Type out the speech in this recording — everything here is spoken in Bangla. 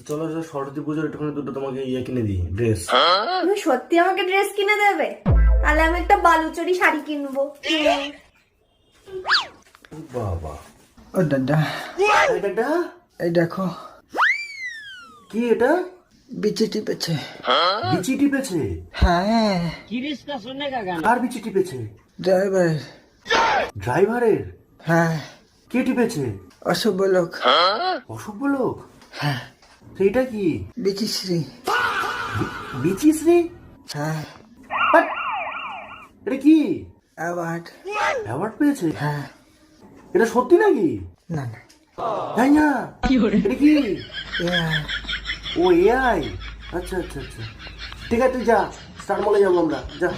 চলো সরস্বতী পুজোর একটুখানি দুটো তোমাকে ইয়ে কিনে দিই, ড্রেস। তুমি সত্যি আমাকে ড্রেস কিনে দেবে? তাহলে আমি একটা বালুচরি শাড়ি কিনবো। বাবা, ও দাদা, এটা এই দেখো কি? এটা বিচি টিপেছে। বিচি টিপেছে? হ্যাঁ, কার বিচি টিপেছে? ড্রাইভার। ড্রাইভারের? হ্যাঁ, কে টিপেছে? অসভ্য লোক। অসভ্য লোক? হ্যাঁ, সেইটা কি? বিচিশ্রী। বিচিশ্রী? হ্যাঁ, এটা কি? অ্যাওয়ার্ড। অ্যাওয়ার্ড পেয়েছে? হ্যাঁ, এটা সত্যি নাকি? না না, তাই না? এটা কি? এআই। ও এআই? আচ্ছা আচ্ছা আচ্ছা, ঠিক আছে তুই যা, স্টার মলে যাবো আমরা, যা।